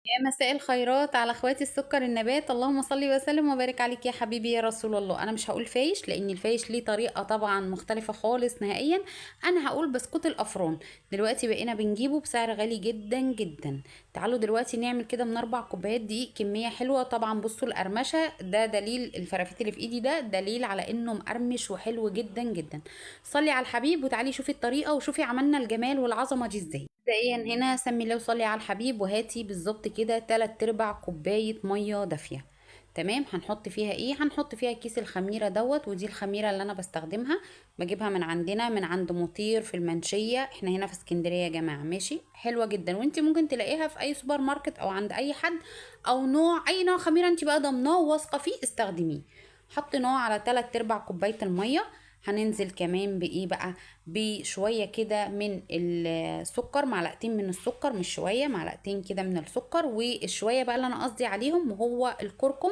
يا مساء الخيرات على اخواتي السكر النبات، اللهم صل وسلم وبارك عليك يا حبيبي يا رسول الله. انا مش هقول فايش لان الفايش ليه طريقه طبعا مختلفه خالص نهائيا. انا هقول بسكوت الافران. دلوقتي بقينا بنجيبه بسعر غالي جدا جدا. تعالوا دلوقتي نعمل كده من 4 كوبايات دقيق كميه حلوه. طبعا بصوا القرمشه ده دليل، الفرافيت اللي في ايدي ده دليل على انه مقرمش وحلو جدا جدا. صلي على الحبيب وتعالي شوفي الطريقه وشوفي عملنا الجمال والعظمه دي ازاي. مبدئيا هنا سمي الله وصلي على الحبيب، وهاتي بالظبط كده 3/4 كوباية مية دافية. تمام، هنحط فيها ايه؟ هنحط فيها كيس الخميرة دوت، ودي الخميرة اللي انا بستخدمها. بجيبها من عندنا من عند مطير في المنشية، احنا هنا في اسكندرية يا جماعة. ماشي، حلوة جدا، وانت ممكن تلاقيها في اي سوبر ماركت او عند اي حد. او اي نوع خميرة انت بقى ضمناه وواثقة فيه استخدميه. حطيناه على 3/4 كوباية المية. هننزل كمان بايه بقى؟ بشوية كده من السكر، معلقتين من السكر، مش شوية، معلقتين كده من السكر. والشوية بقى اللي انا قصدي عليهم وهو الكركم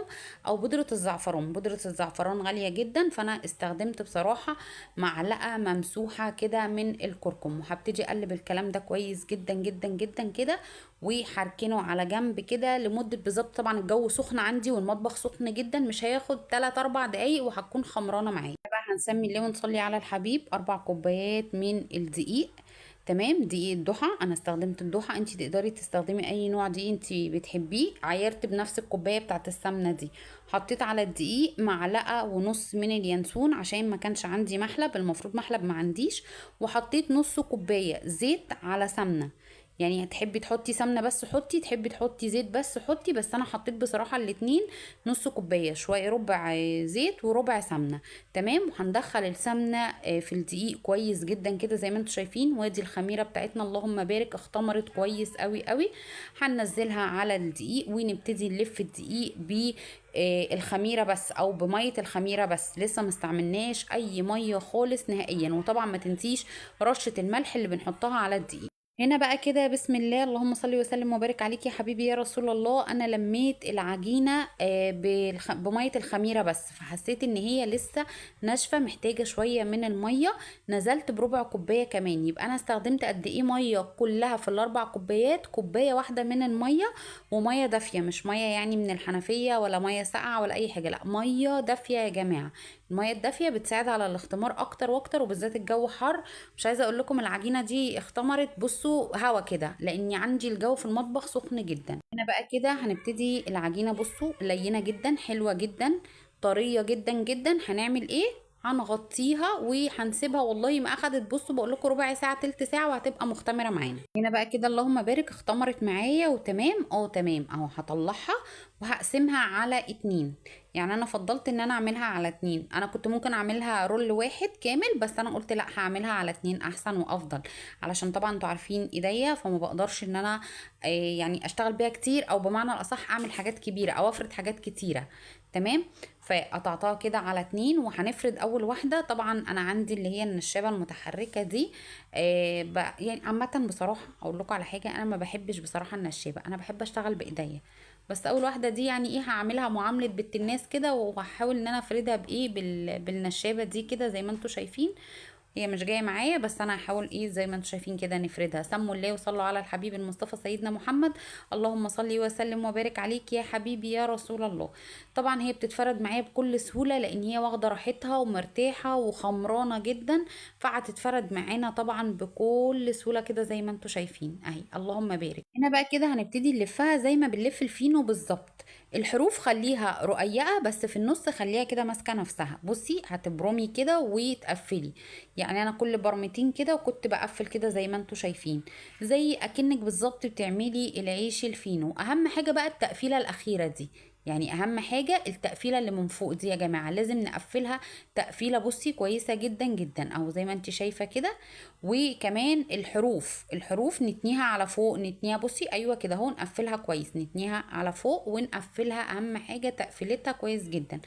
او بودرة الزعفران. بودرة الزعفران غالية جدا، فانا استخدمت بصراحة معلقة ممسوحة كده من الكركم. وهبتدي اقلب الكلام ده كويس جدا جدا جدا كده، وهركنه على جنب كده لمدة بالظبط. طبعا الجو سخن عندي والمطبخ سخن جدا، مش هياخد 3 4 دقايق وهتكون خمرانة معايا. بقى هنسمي الله ونصلي على الحبيب. 4 كوبايات من الدقيق. تمام، دقيق الضحى، انا استخدمت الضحى، انت تقدري تستخدمي اي نوع دقيق انت بتحبيه. عيرت بنفس الكوبايه بتاعت السمنه دي. حطيت على الدقيق معلقه ونص من اليانسون عشان ما كانش عندي محلب، المفروض محلب ما عنديش. وحطيت نص كوبايه زيت على سمنه. يعني هتحبي تحطي سمنه بس حطي، تحبي تحطي زيت بس حطي، بس انا حطيت بصراحه الاتنين. نص كوبايه شويه، ربع زيت وربع سمنه. تمام، وهندخل السمنه في الدقيق كويس جدا كده زي ما انتم شايفين. وادي الخميره بتاعتنا اللهم بارك اختمرت كويس قوي قوي. هننزلها على الدقيق ونبتدي نلف الدقيق ب الخميره بس او بميه الخميره بس، لسه ما استعملناش اي ميه خالص نهائيا. وطبعا ما تنسيش رشه الملح اللي بنحطها على الدقيق. هنا بقى كده بسم الله، اللهم صل وسلم وبارك عليك يا حبيبي يا رسول الله. انا لميت العجينه بميه الخميره بس، فحسيت ان هي لسه ناشفه محتاجه شويه من الميه. نزلت بربع كوبايه كمان. يبقى انا استخدمت قد ايه ميه كلها في ال4 كوبايات؟ كوبايه واحده من الميه. وميه دافيه، مش ميه يعني من الحنفيه ولا ميه ساقعه ولا اي حاجه، لا ميه دافيه يا جماعه. الميه الدافيه بتساعد على الاختمار اكتر واكتر، وبالذات الجو حر. مش عايزه اقول لكم العجينه دي اختمرت، بصوا هوا كده، لاني عندي الجو في المطبخ سخن جدا. هنا بقى كده هنبتدي العجينه، بصوا لينه جدا حلوه جدا طريه جدا جدا. هنعمل ايه؟ هنغطيها وهنسيبها. والله ما اخدت، بصوا بقول لكم ربع ساعه تلت ساعه وهتبقى مختمره معانا. هنا بقى كده اللهم بارك اختمرت معايا وتمام. تمام اهو. هطلعها وهقسمها على 2. يعني انا فضلت ان انا اعملها على 2. انا كنت ممكن اعملها رول واحد كامل، بس انا قلت لا، هعملها على 2 احسن وافضل. علشان طبعا انتوا عارفين ايديا، فما بقدرش ان انا يعني اشتغل بيها كتير، او بمعنى الاصح اعمل حاجات كبيرة او افرد حاجات كتيرة. تمام. فقطعتها كده على 2 وهنفرد اول واحدة. طبعا انا عندي اللي هي النشابة المتحركة دي. يعني عامة بصراحة اقول لكم على حاجة، انا ما بحبش بصراحة النشابة، انا بحب اشتغل بايديا. بس اول واحده دي يعني ايه، هعملها معامله بنت الناس كده، وهحاول ان انا افردها بايه بالنشابه دي كده زي ما انتم شايفين. هي مش جايه معايا، بس انا هحاول ايه زي ما انتم شايفين كده نفردها. سموا الله وصلوا على الحبيب المصطفى سيدنا محمد. اللهم صل وسلم وبارك عليك يا حبيبي يا رسول الله. طبعا هي بتتفرد معايا بكل سهوله، لان هي واخده راحتها ومرتاحه وخمرانه جدا. فهتتفرد معانا طبعا بكل سهوله كده زي ما انتم شايفين اهي، اللهم بارك. هنا بقى كده هنبتدي نلفها زي ما بنلف الفينو بالظبط. الحروف خليها رقيقه، بس في النص خليها كده ماسكه نفسها. بصي هتبرمي كده وتقفلي. يعني انا كل برمتين كده وكنت بقفل كده زي ما انتوا شايفين، زي اكنك بالظبط بتعملي العيش الفينو. اهم حاجه بقى التقفيله الاخيره دي. يعني اهم حاجه التقفيله اللي من فوق دي يا جماعه، لازم نقفلها تقفيله بصي كويسه جدا جدا، او زي ما انت شايفه كده. وكمان الحروف نتنيها على فوق، نتنيها بصي ايوه كده اهو، نقفلها كويس، نتنيها على فوق ونقفلها. اهم حاجه تقفيلتها كويس جدا.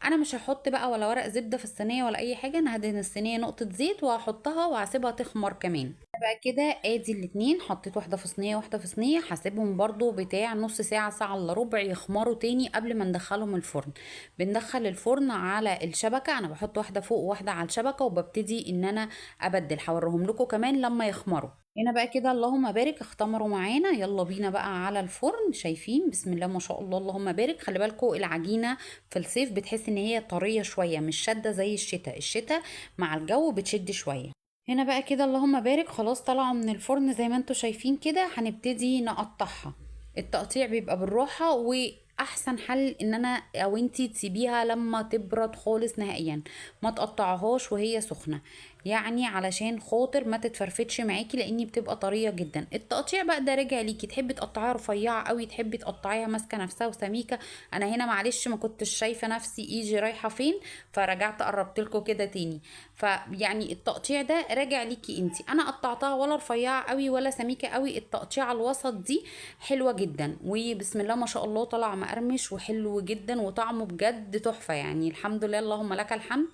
انا مش هحط بقى ولا ورق زبده في الصينيه ولا اي حاجه، انا هدهن الصينيه نقطه زيت وهحطها وهسيبها تخمر كمان. بقى كده ادي الاتنين، حطيت واحده في صينيه واحده في صينيه. هسيبهم برضو بتاع نص ساعه ساعه الا ربع يخمروا تاني قبل ما ندخلهم الفرن. بندخل الفرن على الشبكه، انا بحط واحده فوق وواحده على الشبكه، وببتدي ان انا ابدل. هوريهم لكم كمان لما يخمروا. هنا بقى كده اللهم بارك اختمروا معانا، يلا بينا بقى على الفرن. شايفين بسم الله ما شاء الله اللهم بارك. خلي بالكوا العجينة في الصيف بتحس ان هي طرية شوية، مش شادة زي الشتاء. الشتاء مع الجو بتشد شوية. هنا بقى كده اللهم بارك خلاص طالعة من الفرن زي ما انتوا شايفين كده. هنبتدي نقطعها. التقطيع بيبقى بالراحة، واحسن حل ان انا او انتي تسيبيها لما تبرد خالص نهائيا، ما تقطعهاش وهي سخنة، يعني علشان خاطر ما تتفرفتش معاكي، لاني بتبقى طريه جدا. التقطيع بقى ده راجع ليكي، تحبي تقطعيها رفيعه قوي، تحبي تقطعيها ماسكه نفسها وسميكه. انا هنا معلش ما كنتش شايفه نفسي ايجي رايحه فين، فرجعت قربت لكم كده تاني. فيعني التقطيع ده راجع ليكي انتي. انا قطعتها ولا رفيعه قوي ولا سميكه قوي، التقطيع الوسط دي حلوه جدا. وبسم الله ما شاء الله طلع مقرمش وحلو جدا، وطعمه بجد تحفه يعني. الحمد لله اللهم لك الحمد.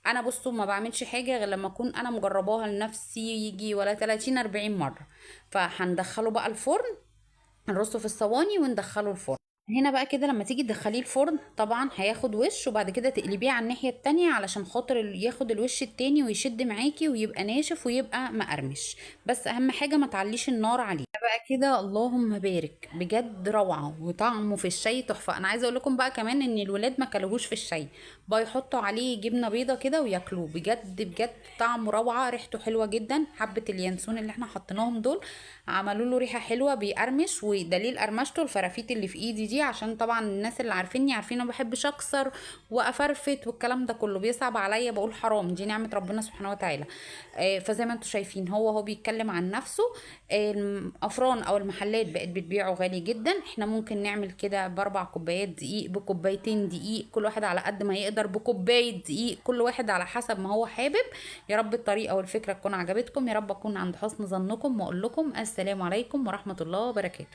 انا بصوا ما بعملش حاجه غير لما اكون انا مجرباها لنفسي يجي ولا 30 40 مره. فهندخله بقى الفرن، نرصه في الصواني وندخله الفرن. هنا بقى كده لما تيجي تدخليه الفرن طبعا هياخد وش، وبعد كده تقلبيه على الناحية التانية علشان خاطر ياخد الوش التاني ويشد معاكي ويبقى ناشف ويبقى مقرمش. بس اهم حاجة ما تعليش النار عليه. بقى كده اللهم بارك بجد روعة، وطعمه في الشاي تحفة. انا عايزة اقول لكم بقى كمان ان الولاد ما كلوهوش في الشاي، بقى يحطوا عليه جبنة بيضة كده وياكلوه. بجد بجد طعمه روعة، ريحته حلوة جدا. حبة اليانسون اللي احنا حطيناهم دول عملوا له ريحة حلوة، بيقرمش. ودليل قرمشته الفرافيت اللي في ايدي دي، عشان طبعا الناس اللي عارفيني عارفين انا ما بحبش اكسر وافرفت والكلام ده كله، بيصعب عليا، بقول حرام، دي نعمة ربنا سبحانه وتعالى. فزي ما انتم شايفين هو بيتكلم عن نفسه. الافران او المحلات بقت بتبيعه غالي جدا. احنا ممكن نعمل كده باربع كوبايات دقيق، بكوبايتين دقيق، كل واحد على قد ما يقدر، بكوباية دقيق، كل واحد على حسب ما هو حابب. يا رب الطريقة والفكرة تكون عجبتكم، يا رب اكون عند حسن ظنكم، واقول لكم السلام عليكم ورحمة الله وبركاته.